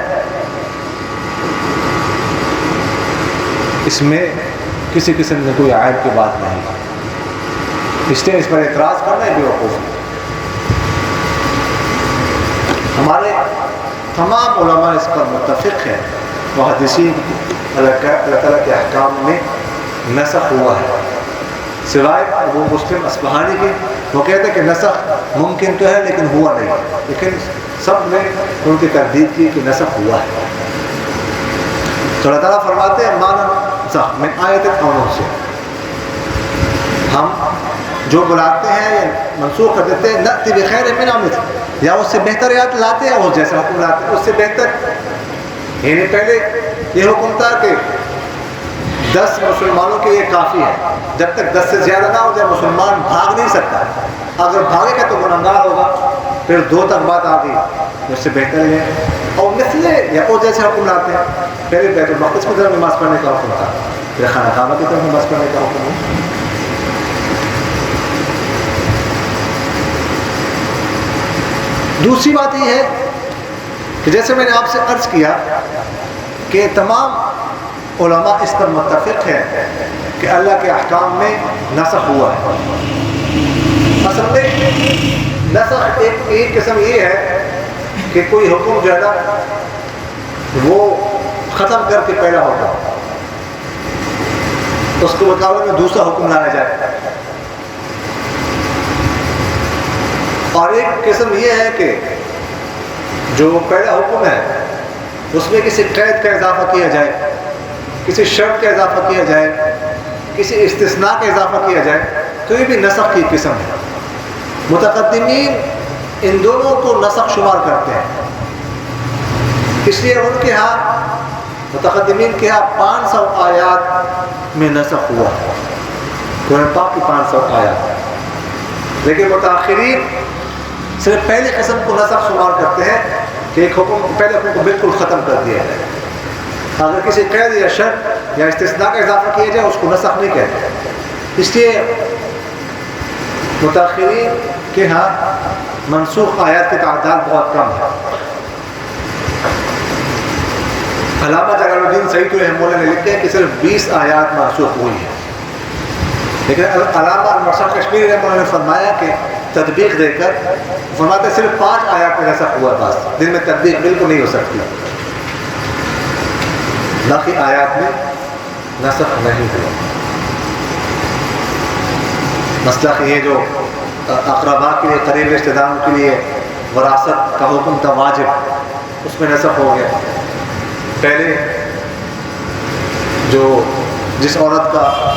اس میں کسی قسم میں کوئی عیب کی بات نہیں، اس لیے اس پر اعتراض کرنا ہے بیوقوف۔ ہمارے تمام علماء اس پر متفق ہیں، محدثین اللہ تعالیٰ کے احکام میں نسخ ہوا ہے، سوائے ابو مسلم اصفہانی کے، وہ کہتے ہیں کہ نسخ ممکن تو ہے لیکن ہوا نہیں، لیکن سب نے ان کی تردید کی کہ نسخ ہوا ہے۔ تو اللہ تعالیٰ فرماتے ہیں مانا من آیت او ننسخ، ہم جو بلاتے ہیں یا منسوخ کر دیتے ہیں نأتی بخیر منہا مثلہ، یا اس سے بہتر آیات لاتے ہیں، اس جیسا حکم لاتے ہیں اس سے بہتر. یعنی پہلے یہ حکم تھا کہ 10 مسلمانوں کے لیے کافی ہے، جب تک 10 سے زیادہ نہ ہو جائے مسلمان بھاگ نہیں سکتا، اگر بھاگے گا تو گنہگار ہوگا. پھر 2 تک بات آ گئی، اس سے بہتر ہے. اور مثلے یا اس جیسے حکم لاتے ہیں. پہلے بیت المقدس کی طرف نماز پڑھنے کا حکم تھا، پھر خانہ کعبہ کی طرف نماز پڑھنے کا حکم ہے. دوسری بات یہ ہے کہ جیسے میں نے آپ سے عرض کیا کہ تمام علماء اس پر متفق ہیں کہ اللہ کے احکام میں نسخ ہوا ہے. اصل میں نسخ ایک قسم یہ ہے کہ کوئی حکم جو ہے نا وہ ختم کر کے پہلا ہوگا، اس کے مقابلے میں دوسرا حکم لایا جائے. اور ایک قسم یہ ہے کہ جو پہلا حکم ہے اس میں کسی قید کا اضافہ کیا جائے، کسی شرط کا اضافہ کیا جائے، کسی استثناء کا اضافہ کیا جائے، تو یہ بھی نسخ کی قسم ہے. متقدمین ان دونوں کو نسخ شمار کرتے ہیں، اس لیے ان کے ہاں متقدمین کے ہاں 500 آیات میں نسخ ہوا، قرآن پاک کی 500 آیات. لیکن متاخرین صرف پہلی قسم کو نسخ شمار کرتے ہیں کہ ایک حکم پہلے حکم کو بالکل ختم کر دیا جائے، اگر کسی قید یا شرط یا استثناء کا اضافہ کیا جائے اس کو نسخ نہیں کہتے. اس لیے متاخرین کے ہاں منسوخ آیات کی تعداد بہت کم ہے. علامہ جلال الدین سعید رحمہ اللہ نے لکھا ہے کہ صرف 20 آیات منسوخ ہوئی ہیں. لیکن علامہ مرشد کشمیری رحمہ اللہ نے فرمایا کہ تطبیق دے کر فرماتے صرف 5 آیات میں نسخ ہوا بس، جن میں تطبیق بالکل نہیں ہو سکتی، باقی آیات میں نسخ نہیں ہوا. مسئلہ کہ یہ جو اقرباء کے لیے قریب رشتہ داروں کے لیے وراثت کا حکم تھا واجب، اس میں نسخ ہو گیا. پہلے جس عورت کا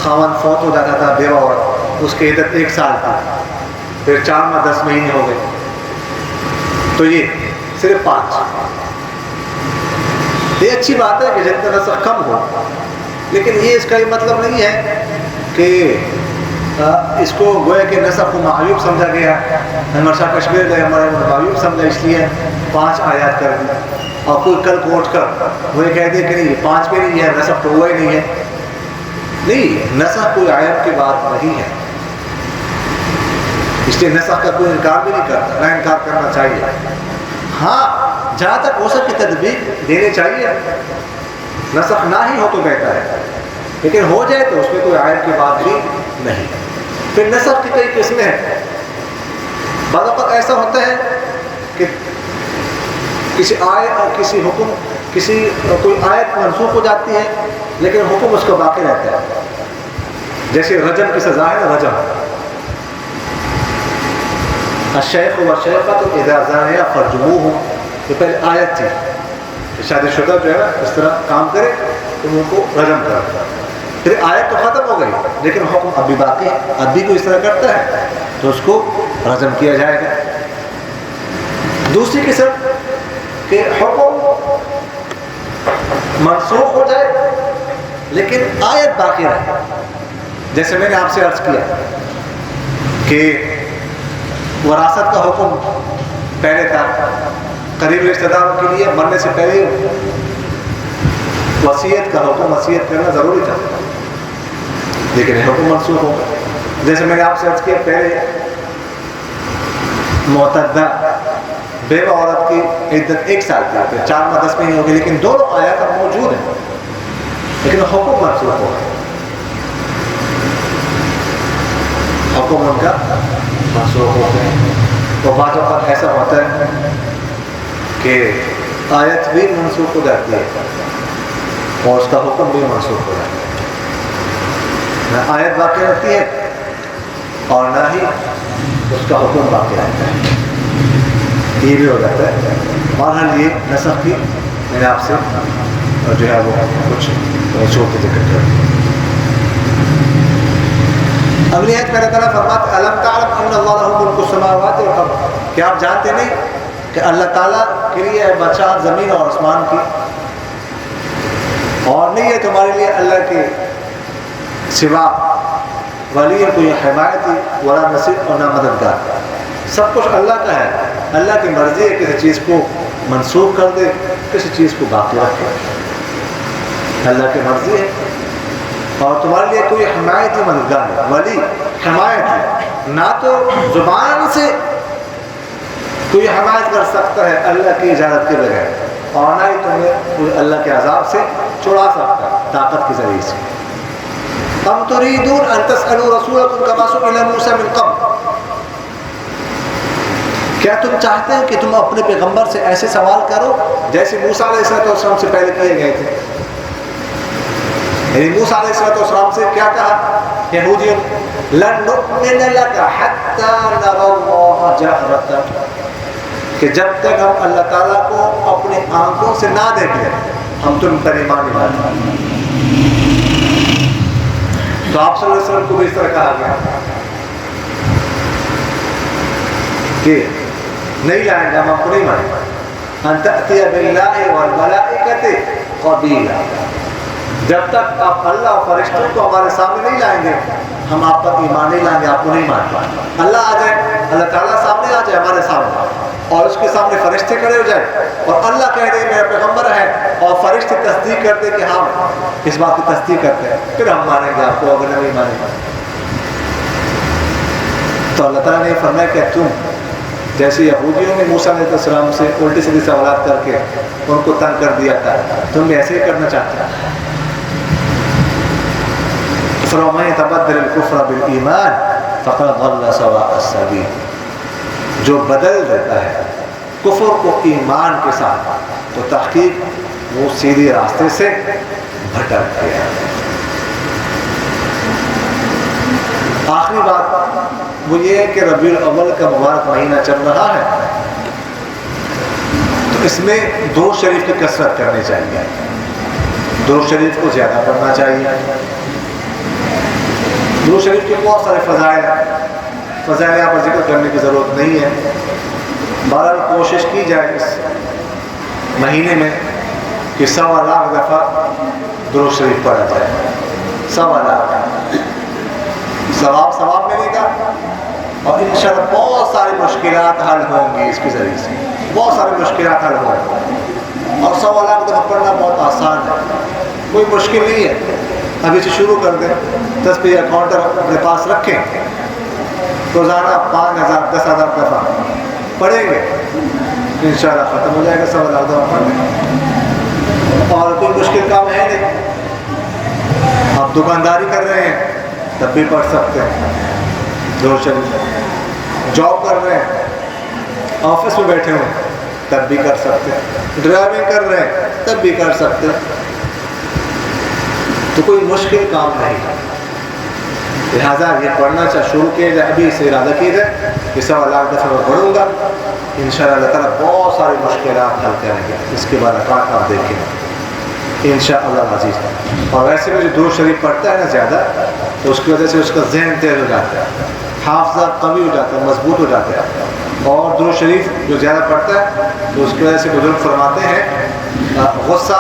خاوند فوت ہو جاتا تھا، بیوہ عورت، اس کی عدت 1 سال تھی، پھر 4 ماہ 10 مہینے ہو گئے، تو یہ صرف 5. یہ اچھی بات ہے کہ جتنا نسخ کم ہو، لیکن یہ اس کا یہ مطلب نہیں ہے کہ اس کو گویا کہ نسخ کو معیوب سمجھا گیا. مرشد کشمیر گئے ہمارے معیوب سمجھا اس لیے 5 آیات کر دی، اور کوئی کل کو اٹھ کر وہ یہ کہہ دے کہ نہیں 5 بھی نہیں ہے، نسخ تو ہوا ہی نہیں ہے. نہیں، نسخ کوئی عیب کی بات نہیں ہے، اس لیے نسخ کا کوئی انکار بھی نہیں کرتا، نہ انکار کرنا چاہیے. ہاں جہاں تک ہو سکے تطبیق دینی چاہیے، نسخ نہ ہی ہو تو بہتر ہے، لیکن ہو جائے تو اس میں کوئی عیب کی بات بھی نہیں. پھر نسخ کی کئی قسمیں ہیں. بعض اوقات ایسا ہوتا ہے کہ کسی آیت اور کسی حکم کوئی آیت منسوخ ہو جاتی ہے لیکن حکم اس کا باقی رہتا ہے. جیسے رجم کی سزا ہے نا، رجم، الشیخ والشیخۃ اذا زانیا فرجموہم، یہ پہلے آیت تھی کہ شادی شدہ جو ہے نا اس طرح کام کرے تو ان کو رجم کرو. پھر آیت تو ختم ہو گئی لیکن حکم اب بھی باقی ہے، اب بھی کوئی اس طرح کرتا ہے تو اس کو رجم کیا جائے گا. دوسری قسم کہ حکم منسوخ ہو جائے لیکن آیت باقی رہے. جیسے میں نے آپ سے عرض کیا کہ وراثت کا حکم پہلے تھا، قریب رشتہ داروں کے لیے مرنے سے پہلے وصیت کا حکم، وصیت کرنا ضروری تھا، لیکن حکم منسوخ ہو گیا. جیسے میں نے آپ سے عرض کیا پہلے معتدہ بیوہ عورت کی عدت 1 سال تھی، پھر 4 ماہ 10 مہینے ہو گئے، لیکن دونوں آیات اب موجود ہیں لیکن حکم منسوخ ہو گیا. حکم ان کا منسوخ ہو گئے. تو بعض اوقات ایسا ہوتا ہے کہ آیت بھی منسوخ ہو جاتی ہے اور اس کا حکم بھی منسوخ ہو جاتا ہے. نہ آیت باقی رہتی ہے اور نہ ہی اس کا حکم باقی رہتا ہے، یہ بھی ہو جاتا ہے. بہرحال یہ نسخ کی میں نے آپ سے جو ہے وہ کچھ چھوٹے ذکر کر دیا. اگلی آیت میں اللہ تعالیٰ فرماتے ہیں الم تعلم ان اللہ لہ ملک السماوات والارض، کیا آپ جانتے نہیں کہ اللہ تعالیٰ کے لیے ہے بادشاہت زمین اور آسمان کی، اور نہیں ہے تمہارے لیے اللہ کے سوا ولی کوئی حمایتی ولا نصیر اور نہ مددگار، سب کچھ اللہ کا ہے، اللہ کی مرضی ہے کسی چیز کو منسوخ کر دے کسی چیز کو باقی رکھے، اللہ کی مرضی ہے، اور تمہارے لیے کوئی حمایتی مددگار ہے، ولی حمایتی، نہ تو زبان سے کوئی حمایت کر سکتا ہے اللہ کی اجازت کے بغیر، اور نہ ہی تمہیں کوئی اللہ کے عذاب سے چھڑا سکتا ہے طاقت کے ذریعے سے۔ ام تريدون ان تسألوا رسولكم كما سئل موسى من قبل، کیا تم چاہتے ہو کہ تم اپنے پیغمبر سے ایسے سوال کرو جیسے موسیٰ علیہ السلام سے پہلے کیے گئے تھے؟ یعنی موسیٰ علیہ السلام سے کیا کہا یہودیوں، لن نؤمن لك حتى نرى الله جهرة، کہ جب تک ہم اللہ تعالیٰ کو اپنی آنکھوں سے نہ دیکھ لیں ہم تم پر ایمان نہیں لاتے۔ تو آپ صلی اللہ علیہ وسلم کو بھی اس طرح کہا گیا کہ نہیں لائیں گے، ہم آپ کو نہیں مانیں گے، ان تأتی باللہ والملائکۃ قبیلا، جب تک آپ اللہ اور فرشتوں کو ہمارے سامنے نہیں لائیں گے ہم آپ پر ایمان نہیں لائیں گے، آپ کو نہیں مانیں۔ اللہ آ جائے، اللہ تعالیٰ سامنے آ جائے ہمارے سامنے، اور اس کے سامنے فرشتے کھڑے ہو جائے اور اللہ کہہ دے میرا پیغمبر ہے، اور فرشتے تصدیق کرتے کہ ہاں اس بات کی تصدیق کرتے ہیں، پھر ہم مانیں گے آپ کو، اگر نہیں مانیں گے۔ تو اللہ تعالیٰ نے فرمایا کہ تم جیسے یہودیوں نے موسیٰ علیہ السلام سے الٹی سیدھی سوالات کر کے ان کو تنگ کر دیا تھا، تم بھی ایسے ہی کرنا چاہتے ہیں۔ فَمَن يَتَبَدَّلِ الْكُفْرَ بِالْإِيمَانِ فَقَدْ ضَلَّ سَوَاءَ السَّبِيلِ، جو بدل دیتا ہے کفر کو ایمان کے ساتھ تو تحقیق وہ سیدھے راستے سے بھٹک گیا۔ آخری بات وہ یہ ہے کہ ربیع الاول کا مبارک مہینہ چل رہا ہے، تو اس میں درود شریف کی کثرت کرنی چاہیے، درود شریف کو زیادہ پڑھنا چاہیے۔ درود شریف کے بہت سارے فضائل ہیں، فضائل یہاں پر ذکر کرنے کی ضرورت نہیں ہے، بہرحال کوشش کی جائے اس مہینے میں کہ 1.25 لاکھ دفعہ درود شریف پڑھا جائے، 1.25 لاکھ، ثواب ملے گا، اور انشاءاللہ بہت ساری مشکلات حل ہوں گی اس کے ذریعے سے، بہت ساری مشکلات حل ہوں گی، اور 1.25 لاکھ دفعہ پڑھنا بہت آسان ہے، کوئی مشکل نہیں ہے۔ ابھی سے شروع کر دیں، تسبیح کاؤنٹر اپنے پاس رکھیں، روزانہ 5,000 10,000 دفعہ پڑھیں گے، انشاءاللہ ختم ہو جائے گا 1.25 لاکھ دفعہ پڑھنے، اور کوئی مشکل کام ہے نہیں۔ آپ دکانداری کر رہے ہیں تب بھی پڑھ سکتے ہیں درود شریف، جاب کر رہے ہیں، آفس میں بیٹھے ہوں تب بھی کر سکتے ہیں، ڈرائیونگ کر رہے ہیں تب بھی کر سکتے ہیں، تو کوئی مشکل کام نہیں ہے، لہٰذا یہ پڑھنا چاہے شروع کیا جائے، ابھی سے ارادہ کیا جائے کہ 1.25 لاکھ دفعہ میں پڑھوں گا، انشاءاللہ اللہ تعالیٰ بہت ساری مشکلات حل کریں گے، اس کے برکات آپ دیکھیں انشاءاللہ العزیز۔ اور ویسے بھی جو درود شریف پڑھتا ہے نا زیادہ، تو اس کی وجہ سے اس کا ذہن تیز ہو جاتا ہے، حافظہ قوی ہو جاتا ہے، مضبوط ہو جاتا ہے، اور درود شریف جو زیادہ پڑھتا ہے تو اس کی وجہ سے بزرگ فرماتے ہیں غصہ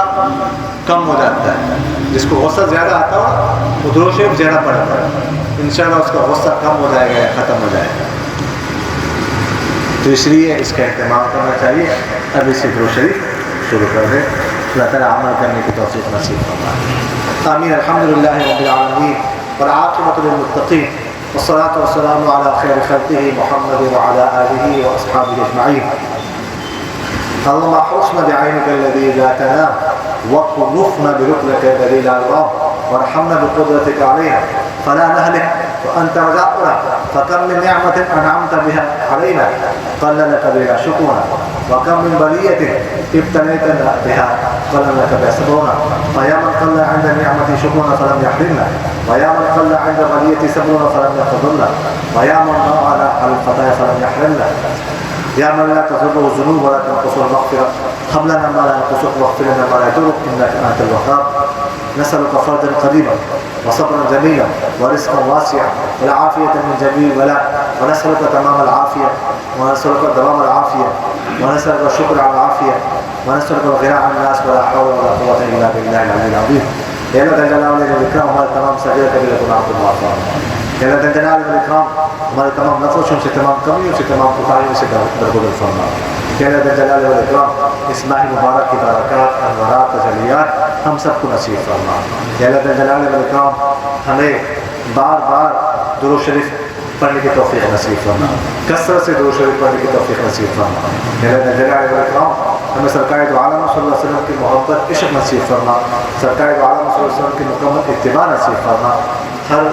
کم ہو جاتا ہے، جس کو غصہ زیادہ آتا ہو وہ درود شریف زیادہ پڑھتا ہے، انشاءاللہ اس کا غصہ کم ہو جائے گا یا ختم ہو جائے گا، تو اس لیے اس کا اہتمام کرنا چاہیے۔ ابھی سے درود شریف شروع کر دیں، اللہ تعالیٰ عمل کرنے کی توفیق نصیب فرمائے، آمین۔ الحمدللہ رب العالمین والعاقبۃ للمتقین والصلاة والسلام على خیر خلقہ محمد وعلى آلہ واصحابہ اجمعین۔ اللهم احرسنا بعينك الذي لا تنام وكنفنا بركنك الذي لا يرام وارحمنا بقدرتك علينا فلا نهلك وأنت رزقنا، فكم من نعمة أنعمت بها علينا قل لك بها شكرنا، وكم من بلية ابتليتنا بها قل لك بها صبرنا، فيا من قل عند النعمة شكرنا فلم يحرمنا، ويا من قل عند بلية صبرنا فلم يخذلنا، ويا من ضاعنا على الخطايا فلم يحرمنا، يا من لا تضره الذنوب ولا تنقصه المغفرة، هب لنا ما لا ينقصك واغفر لنا ما لا يضرك إنك أنت الوهاب، نسألك فرجا قريبا وصبرا جميلا ورزقا واسعا والعافية من جميع البلاء، ونسألك تمام العافية، ونسألك دوام العافية، ونسألك الشكر على العافية، ونسألك الغنى عن الناس ولا حول ولا قوة إلا بالله العلي العظيم. يا الله ذا الجلال والإكرام ہمارے تمام صغیر کبیرہ گناہ کو معاف فرما. یا اللہ ذا الجلال والإکرام ہمارے تمام نقصوں سے، تمام کمیوں سے، تمام کوتاہیوں سے درگزر فرما. یا اللہ ذا الجلال والإکرام اس ماہ مبارک کی برکات، انوارات، تجلیات ہم سب کو نصیب فرما. یا اللہ ذا الجلال والإکرام ہمیں بار بار درود شریف پڑھنے کی توفیق نصیب فرما، کثرت سے درود شریف پڑھنے کی توفیق نصیب فرما. یا اللہ ذا الجلال والإکرام ہمیں سرکار دو عالم صلی اللہ علیہ وسلم کی محبت عشق نصیب فرما، سرکار دو عالم صلی اللہ علیہ وسلم کی مکمل اتباع نصیب فرما. ہر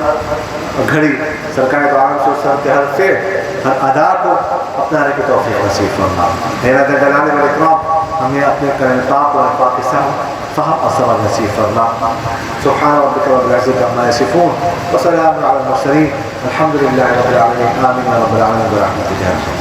گھڑی سرکار دو عالم صلی اللہ علیہ وسلم کے ہر فعل، ہر ادا کو اپنانے کی توفیق نصیب فرما. یا اللہ ذا الجلال والإکرام ہمیں اپنے کلام پاک اور پاکستان فهم اور سمجھ نصیب فرما. سبحان ربک رب العزة عما يصفون وسلام على المرسلين الحمد لله رب العالمين آمين يا رب العالمين برحمتك.